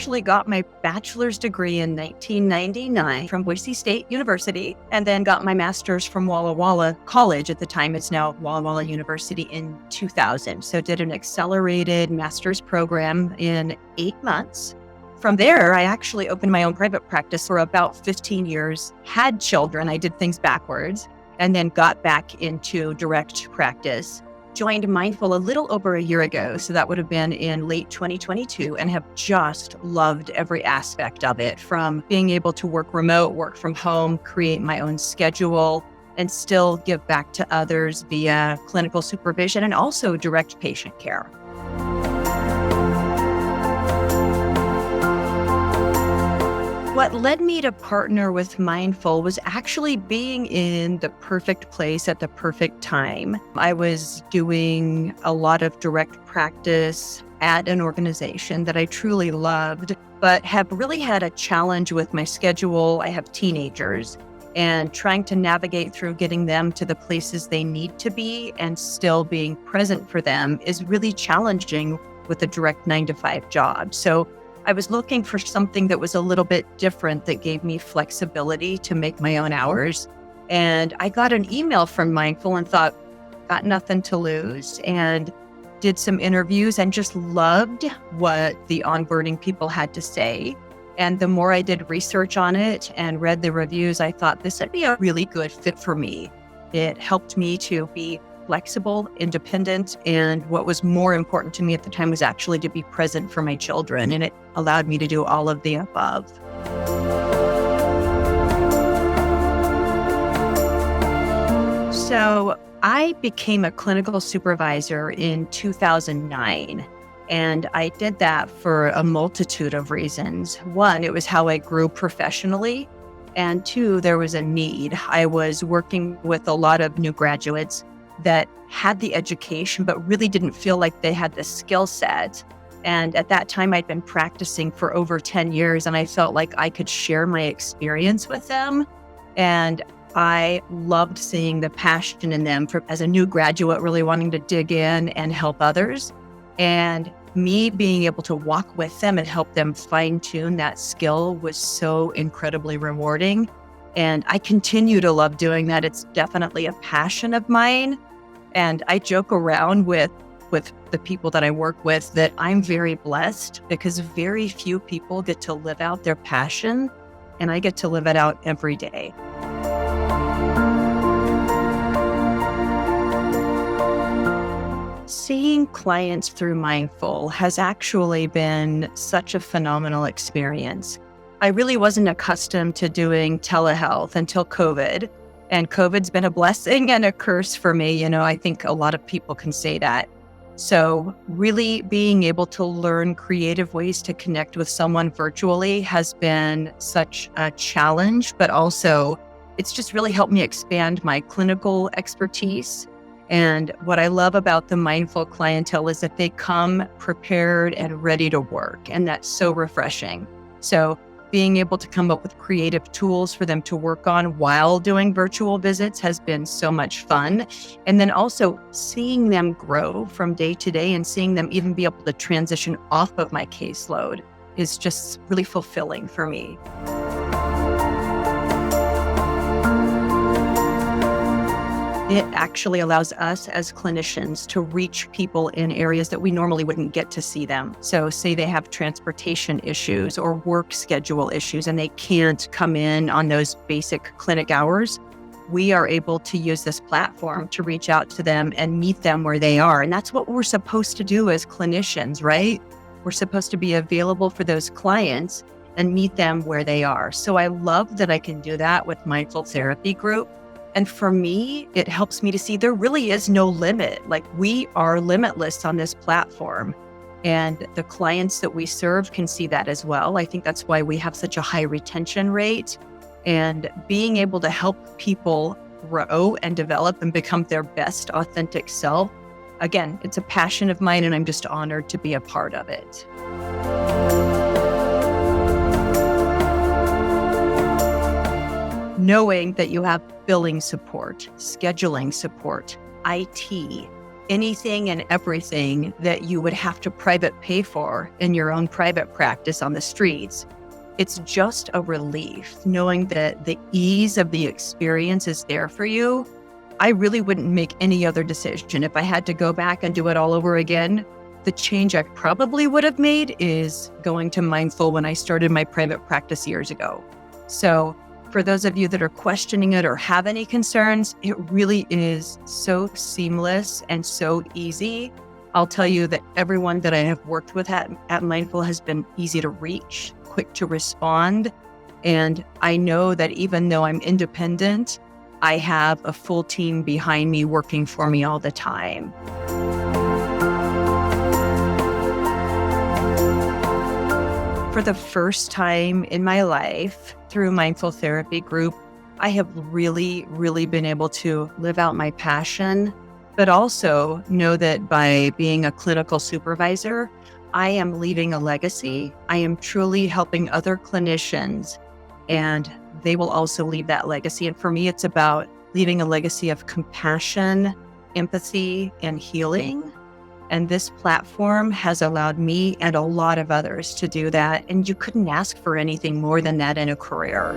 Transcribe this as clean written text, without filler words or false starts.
actually got my bachelor's degree in 1999 from Boise State University, and then got my master's from Walla Walla College. At the time, it's now Walla Walla University, in 2000. So did an accelerated master's program in 8 months. From there, I actually opened my own private practice for about 15 years, had children. I did things backwards, and then got back into direct practice. Joined Mindful a little over a year ago, so that would have been in late 2022, and have just loved every aspect of it, from being able to work remote, work from home, create my own schedule, and still give back to others via clinical supervision and also direct patient care. What led me to partner with Mindful was actually being in the perfect place at the perfect time. I was doing a lot of direct practice at an organization that I truly loved, but have really had a challenge with my schedule. I have teenagers, and trying to navigate through getting them to the places they need to be and still being present for them is really challenging with a direct 9-to-5 job. So I was looking for something that was a little bit different, that gave me flexibility to make my own hours. And I got an email from Mindful and thought, got nothing to lose, and did some interviews and just loved what the onboarding people had to say. And the more I did research on it and read the reviews, I thought this would be a really good fit for me. It helped me to be flexible, independent, and what was more important to me at the time was actually to be present for my children, and it allowed me to do all of the above. So I became a clinical supervisor in 2009, and I did that for a multitude of reasons. One, it was how I grew professionally, and two, there was a need. I was working with a lot of new graduates that had the education, but really didn't feel like they had the skill set. And at that time, I'd been practicing for over 10 years, and I felt like I could share my experience with them. And I loved seeing the passion in them as a new graduate, really wanting to dig in and help others. And me being able to walk with them and help them fine-tune that skill was so incredibly rewarding. And I continue to love doing that. It's definitely a passion of mine. And I joke around with the people that I work with that I'm very blessed, because very few people get to live out their passion, and I get to live it out every day. Seeing clients through Mindful has actually been such a phenomenal experience. I really wasn't accustomed to doing telehealth until COVID. And COVID's been a blessing and a curse for me. You know, I think a lot of people can say that. So really being able to learn creative ways to connect with someone virtually has been such a challenge, but also it's just really helped me expand my clinical expertise. And what I love about the Mindful clientele is that they come prepared and ready to work. And that's so refreshing. So being able to come up with creative tools for them to work on while doing virtual visits has been so much fun. And then also seeing them grow from day to day and seeing them even be able to transition off of my caseload is just really fulfilling for me. It actually allows us as clinicians to reach people in areas that we normally wouldn't get to see them. So say they have transportation issues or work schedule issues and they can't come in on those basic clinic hours. We are able to use this platform to reach out to them and meet them where they are. And that's what we're supposed to do as clinicians, right? We're supposed to be available for those clients and meet them where they are. So I love that I can do that with Mindful Therapy Group. And for me, it helps me to see there really is no limit. Like, we are limitless on this platform. And the clients that we serve can see that as well. I think that's why we have such a high retention rate. And being able to help people grow and develop and become their best authentic self, again, it's a passion of mine, and I'm just honored to be a part of it. Knowing that you have billing support, scheduling support, IT, anything and everything that you would have to private pay for in your own private practice on the streets. It's just a relief knowing that the ease of the experience is there for you. I really wouldn't make any other decision. If I had to go back and do it all over again, the change I probably would have made is going to Mindful when I started my private practice years ago. So for those of you that are questioning it or have any concerns, it really is so seamless and so easy. I'll tell you that everyone that I have worked with at Mindful has been easy to reach, quick to respond. And I know that even though I'm independent, I have a full team behind me working for me all the time. For the first time in my life, through Mindful Therapy Group, I have really, really been able to live out my passion, but also know that by being a clinical supervisor, I am leaving a legacy. I am truly helping other clinicians, and they will also leave that legacy. And for me, it's about leaving a legacy of compassion, empathy, and healing. And this platform has allowed me and a lot of others to do that. And you couldn't ask for anything more than that in a career.